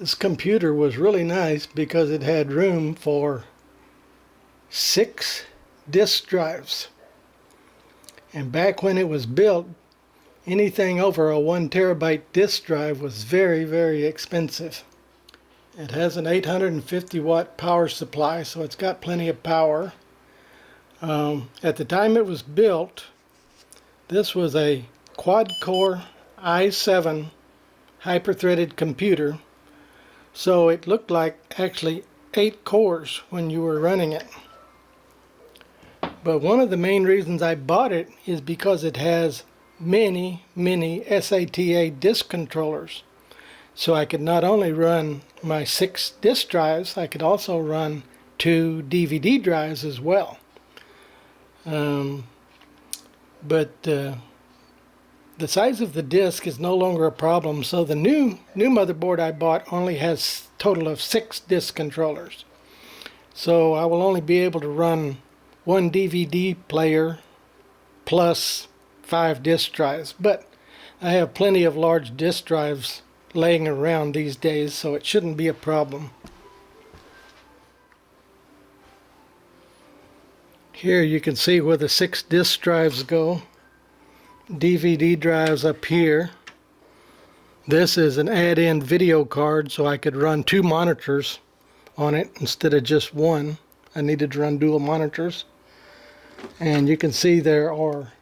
This computer was really nice because it had room for 6 disk drives. And back when it was built, anything over a 1 terabyte disk drive was very, very expensive. It has an 850 watt power supply, so it's got plenty of power. At the time it was built, this was a quad-core i7 hyper-threaded computer, so it looked like actually 8 cores when you were running it. But one of the main reasons I bought it is because it has many SATA disk controllers. So I could not only run my 6 disk drives, I could also run 2 DVD drives as well. But the size of the disk is no longer a problem, so the new motherboard I bought only has a total of 6 disk controllers. So I will only be able to run 1 DVD player plus 5 disk drives, but I have plenty of large disk drives laying around these days, so it shouldn't be a problem. Here you can see where the 6 disk drives go. DVD drives up here. This is an add-in video card, so I could run 2 monitors on it instead of just one. I needed to run dual monitors. And you can see there are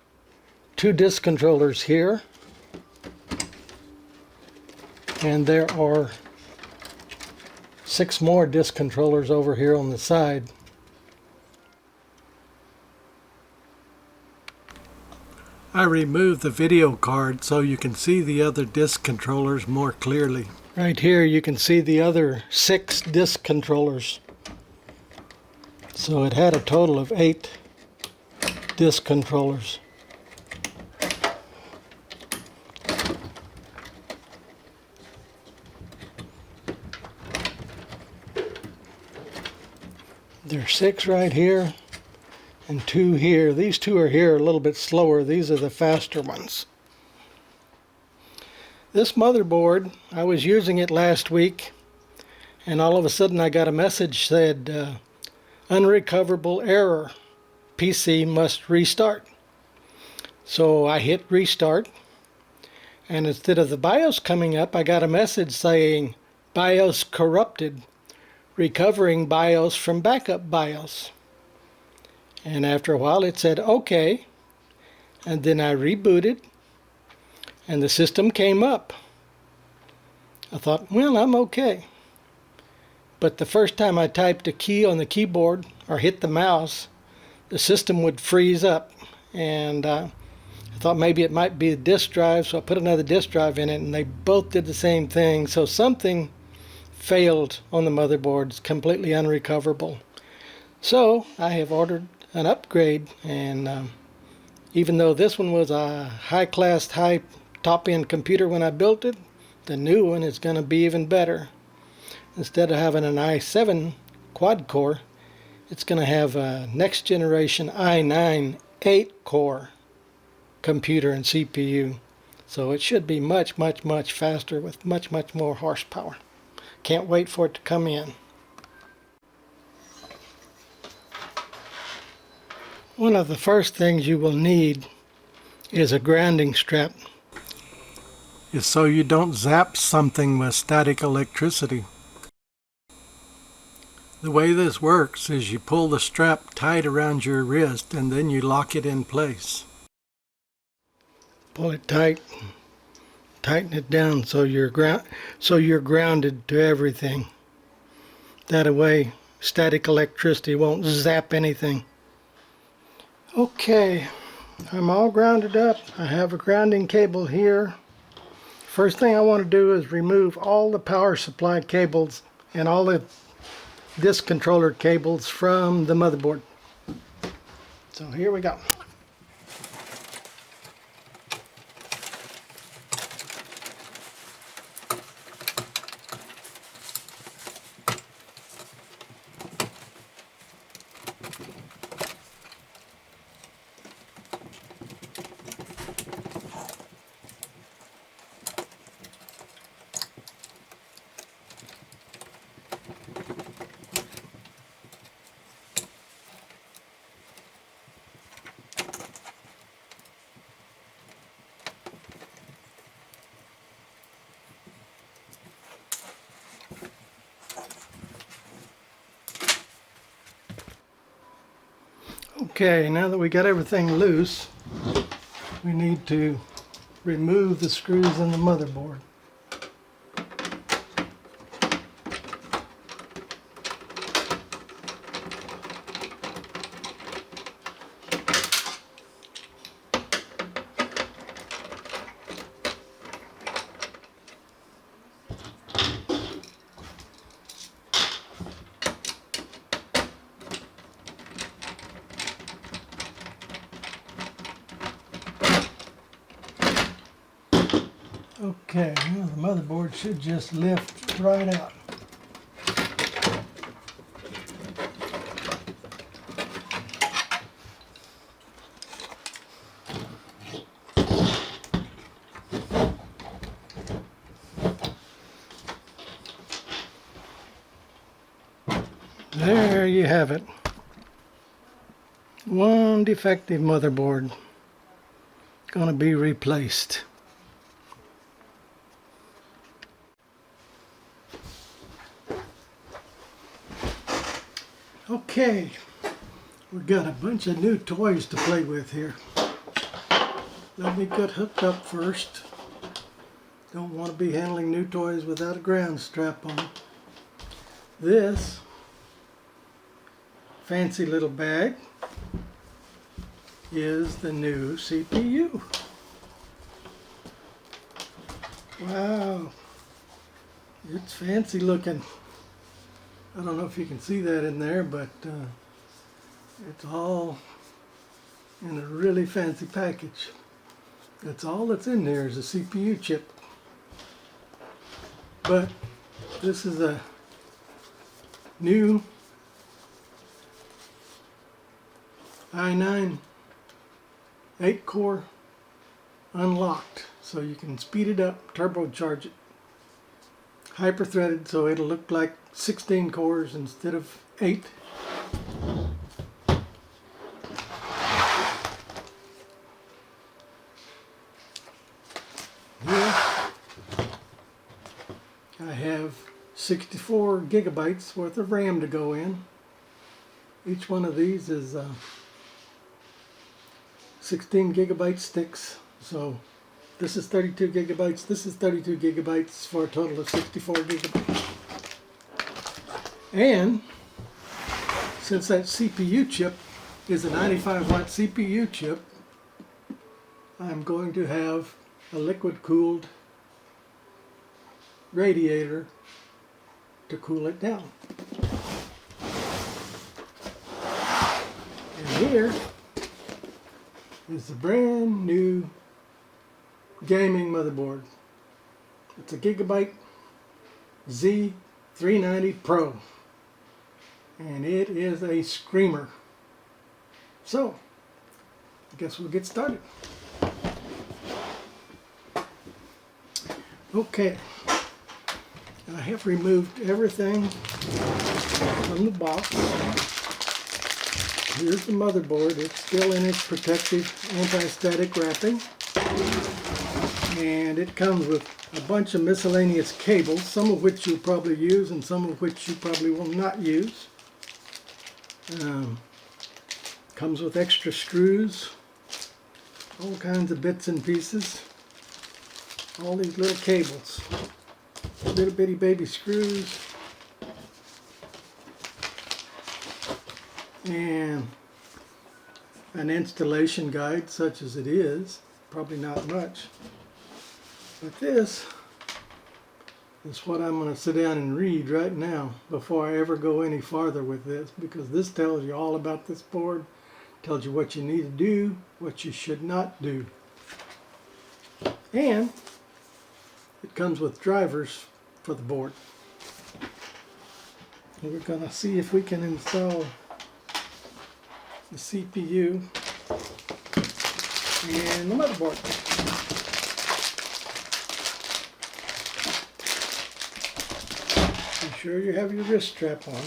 2 disk controllers here. And there are 6 more disk controllers over here on the side. I removed the video card so you can see the other disk controllers more clearly. Right here you can see the other 6 disk controllers. So it had a total of 8 disk controllers. There's 6 right here and 2 here. These 2 are here a little bit slower. These are the faster ones. This motherboard, I was using it last week, and all of a sudden I got a message said unrecoverable error, PC must restart. So I hit restart, and instead of the BIOS coming up, I got a message saying BIOS corrupted, recovering BIOS from backup BIOS. And after a while it said OK, and then I rebooted and the system came up. I thought, well, I'm okay. But the first time I typed a key on the keyboard or hit the mouse, the system would freeze up, and I thought maybe it might be a disk drive, so I put another disk drive in it, and they both did the same thing. So something failed on the motherboard. It's completely unrecoverable. So I have ordered an upgrade, and even though this one was a high-class, high top-end computer when I built it, the new one is going to be even better. Instead of having an i7 quad-core, it's going to have a next-generation i9 8-core computer and CPU. So it should be much faster with much more horsepower. Can't wait for it to come in. One of the first things you will need is a grounding strap. It's so you don't zap something with static electricity. The way this works is you pull the strap tight around your wrist and then you lock it in place. Pull it tight, tighten it down so you're grounded to everything. That way static electricity won't zap anything. Okay, I'm all grounded up. I have a grounding cable here. First thing I want to do is remove all the power supply cables and all the disk controller cables from the motherboard. So here we go. Okay, now that we got everything loose, we need to remove the screws in the motherboard. Okay, now the motherboard should just lift right out. There you have it. One defective motherboard. Gonna be replaced. Okay, we've got a bunch of new toys to play with here. Let me get hooked up first. Don't want to be handling new toys without a ground strap on. This fancy little bag is the new CPU. Wow, it's fancy looking. I don't know if you can see that in there, but it's all in a really fancy package. That's all that's in there is a CPU chip. But this is a new i9 8-core unlocked, so you can speed it up, turbocharge it. Hyper-threaded, so it'll look like 16 cores instead of 8. Here I have 64 gigabytes worth of RAM to go in. Each one of these is 16 gigabyte sticks, so this is 32 gigabytes, this is 32 gigabytes for a total of 64 gigabytes. And since that CPU chip is a 95-watt CPU chip, I'm going to have a liquid-cooled radiator to cool it down. And here is the brand new gaming motherboard. It's a Gigabyte Z390 Pro, and it is a screamer. So I guess we'll get started. Okay, I have removed everything from the box. Here's the motherboard. It's still in its protective anti-static wrapping. And it comes with a bunch of miscellaneous cables, some of which you'll probably use and some of which you probably will not use. Comes with extra screws, all kinds of bits and pieces, all these little cables, little bitty baby screws, and an installation guide, such as it is. Probably not much, but this is what I'm going to sit down and read right now before I ever go any farther with this, because this tells you all about this board, tells you what you need to do, what you should not do, and it comes with drivers for the board. And we're going to see if we can install the CPU and the motherboard. Be sure you have your wrist strap on.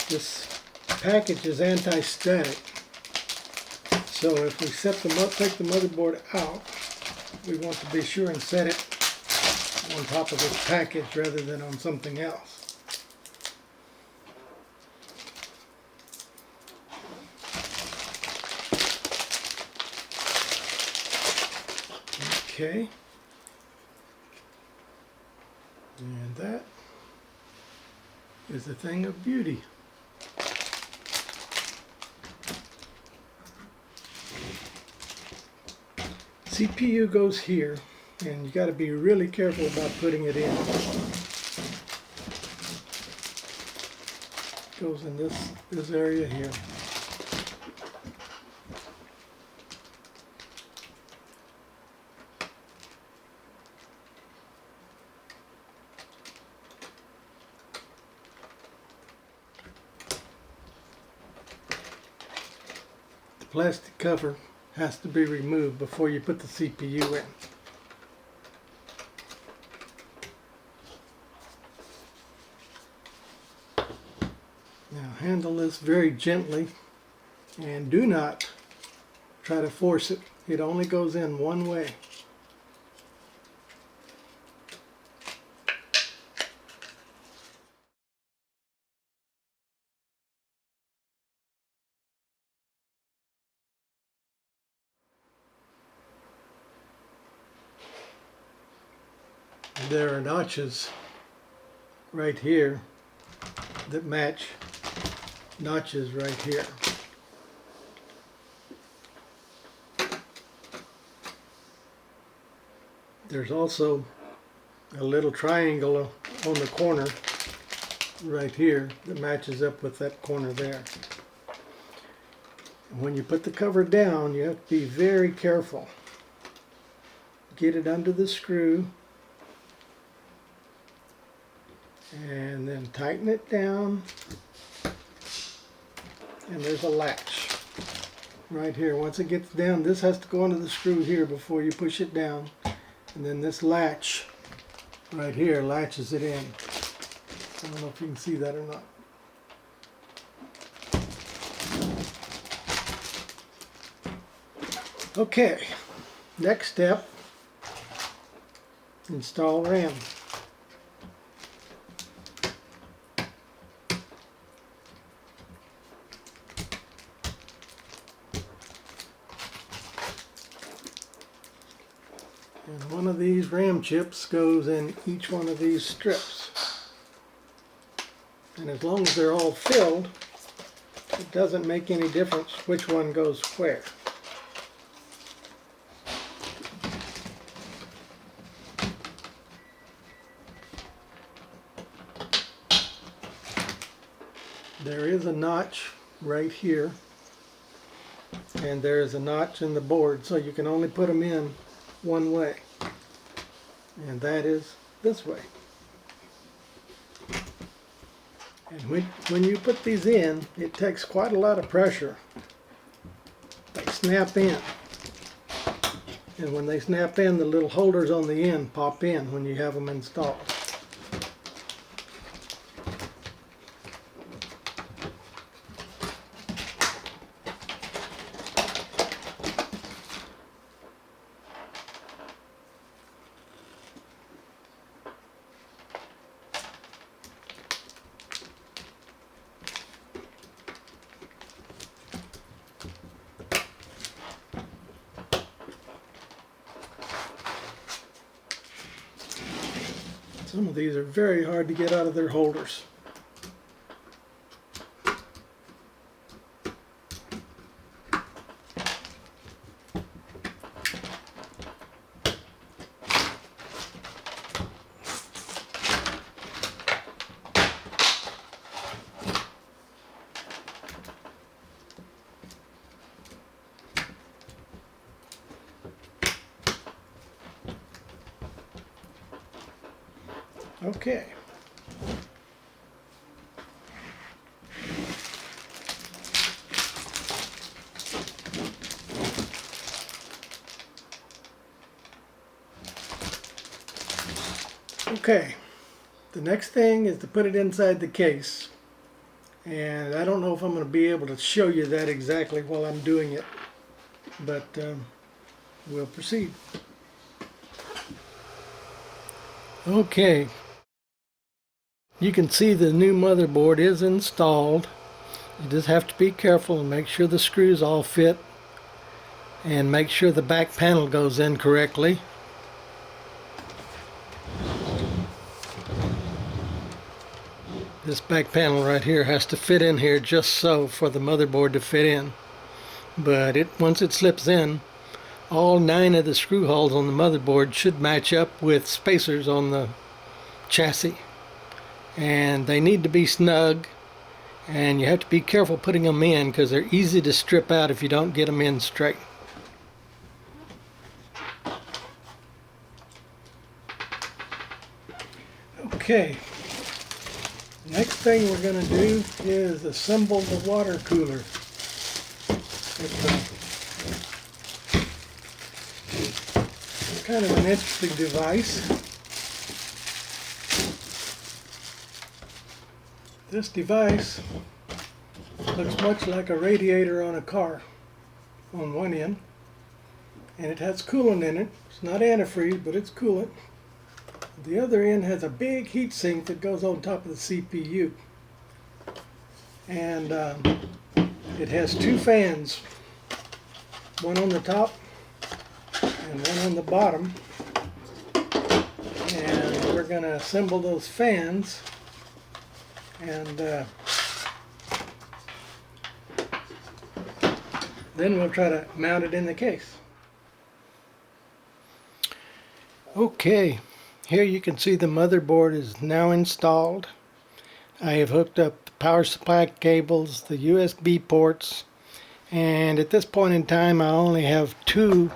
This package is anti-static, so if we take the motherboard out, we want to be sure and set it on top of this package rather than on something else. Okay. And that is a thing of beauty. CPU goes here, and you got to be really careful about putting it in. Goes in this area here. The plastic cover has to be removed before you put the CPU in. Now handle this very gently and do not try to force it. It only goes in one way. There are notches right here that match notches right here. There's also a little triangle on the corner right here that matches up with that corner there. When you put the cover down, you have to be very careful. Get it under the screw and then tighten it down, and there's a latch right here. Once it gets down, this has to go under the screw here before you push it down, and then this latch right here latches it in. I don't know if you can see that or not. Okay, next step, install RAM. And one of these RAM chips goes in each one of these strips. And as long as they're all filled, it doesn't make any difference which one goes where. There is a notch right here, and there is a notch in the board, so you can only put them in one way, and that is this way. And when you put these in, it takes quite a lot of pressure. They snap in, and when they snap in, the little holders on the end pop in when you have them installed. Some of these are very hard to get out of their holders. Okay. Okay, the next thing is to put it inside the case, and I don't know if I'm going to be able to show you that exactly while I'm doing it, but we'll proceed. Okay, you can see the new motherboard is installed. You just have to be careful and make sure the screws all fit, and make sure the back panel goes in correctly. This back panel right here has to fit in here just so for the motherboard to fit in. But once it slips in, all 9 of the screw holes on the motherboard should match up with spacers on the chassis. And they need to be snug, and you have to be careful putting them in because they're easy to strip out if you don't get them in straight. Okay, next thing we're going to do is assemble the water cooler. It's kind of an interesting device. This device looks much like a radiator on a car on one end, and it has coolant in it. It's not antifreeze, but it's coolant. The other end has a big heat sink that goes on top of the CPU, and it has 2 fans, one on the top and one on the bottom, and we're going to assemble those fans, and then we'll try to mount it in the case. Okay, here you can see the motherboard is now installed. I have hooked up the power supply cables, the USB ports, and at this point in time I only have 2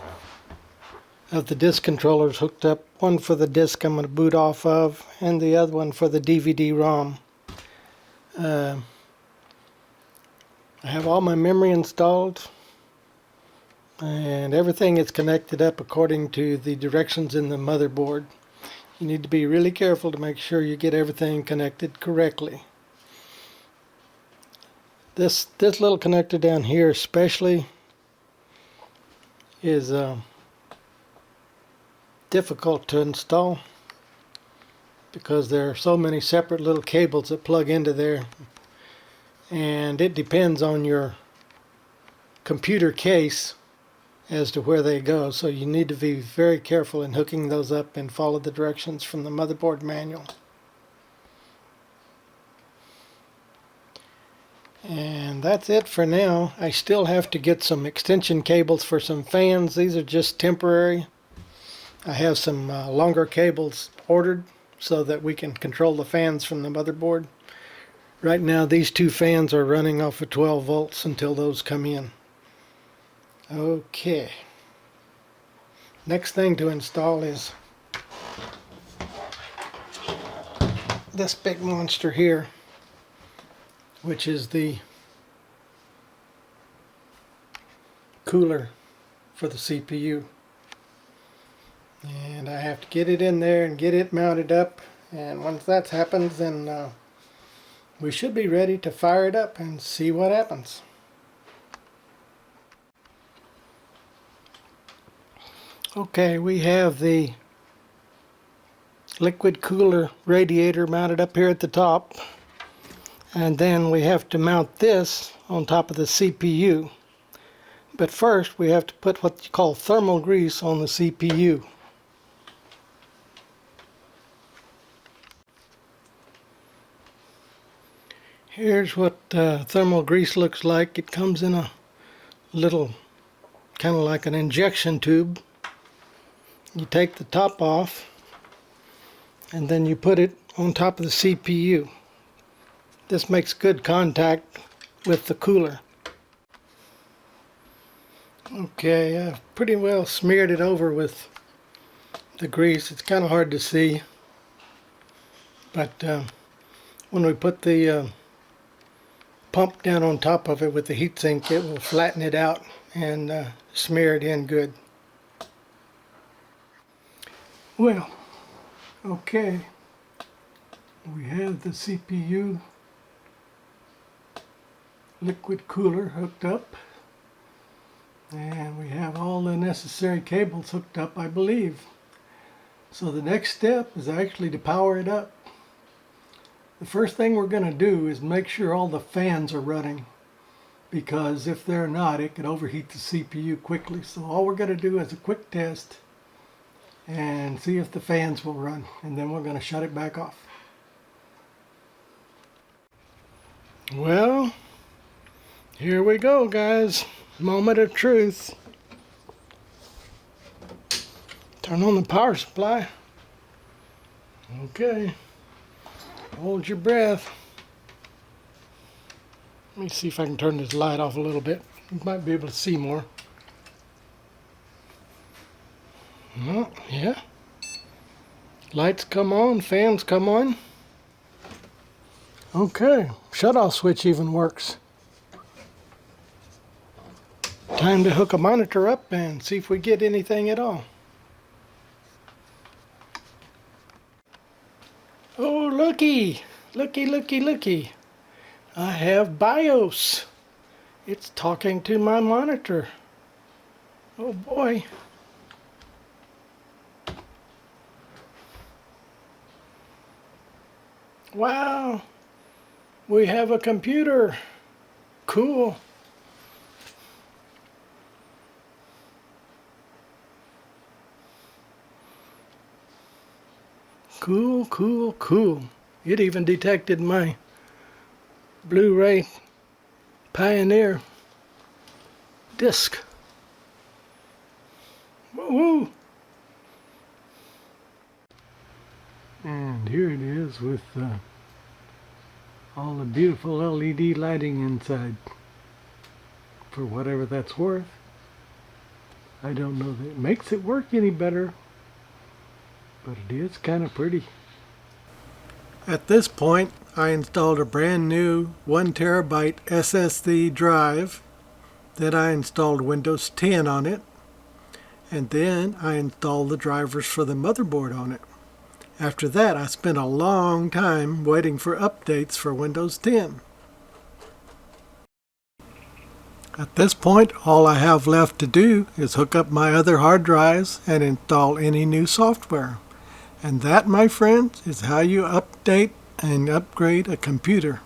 of the disk controllers hooked up. One for the disk I'm going to boot off of, and the other one for the DVD-ROM. I have all my memory installed, and everything is connected up according to the directions in the motherboard. You need to be really careful to make sure you get everything connected correctly. This little connector down here especially is difficult to install because there are so many separate little cables that plug into there, and it depends on your computer case as to where they go, so you need to be very careful in hooking those up and follow the directions from the motherboard manual. And that's it for now. I still have to get some extension cables for some fans. These are just temporary. I have some longer cables ordered so that we can control the fans from the motherboard. Right now these 2 fans are running off of 12 volts until those come in. Okay. Next thing to install is this big monster here, which is the cooler for the CPU. And I have to get it in there and get it mounted up, and once that happens, then we should be ready to fire it up and see what happens. Okay, we have the liquid cooler radiator mounted up here at the top, and then we have to mount this on top of the CPU. But first we have to put what you call thermal grease on the CPU. Here's what thermal grease looks like. It comes in a little, kind of like an injection tube. You take the top off, and then you put it on top of the CPU. This makes good contact with the cooler. Okay, I've pretty well smeared it over with the grease. It's kind of hard to see, but when we put the pump down on top of it with the heatsink, it will flatten it out and smear it in good. Well, okay, we have the CPU liquid cooler hooked up, and we have all the necessary cables hooked up, I believe. So the next step is actually to power it up. The first thing we're going to do is make sure all the fans are running, because if they're not, it could overheat the CPU quickly. So all we're going to do is a quick test and see if the fans will run, and then we're going to shut it back off. Well, here we go, guys. Moment of truth. Turn on the power supply. Okay. Hold your breath. Let me see if I can turn this light off a little bit. You might be able to see more. Oh, yeah. Lights come on, fans come on. Okay, shutoff switch even works. Time to hook a monitor up and see if we get anything at all. Oh, looky! Looky, looky, looky. I have BIOS. It's talking to my monitor. Oh boy. Wow. We have a computer. Cool. Cool, cool, cool. It even detected my Blu-ray Pioneer disc. Woo! And here it is with all the beautiful LED lighting inside. For whatever that's worth. I don't know that it makes it work any better, but it is kind of pretty. At this point, I installed a brand new 1 terabyte SSD drive. Then I installed Windows 10 on it. And then I installed the drivers for the motherboard on it. After that, I spent a long time waiting for updates for Windows 10. At this point, all I have left to do is hook up my other hard drives and install any new software. And that, my friends, is how you update and upgrade a computer.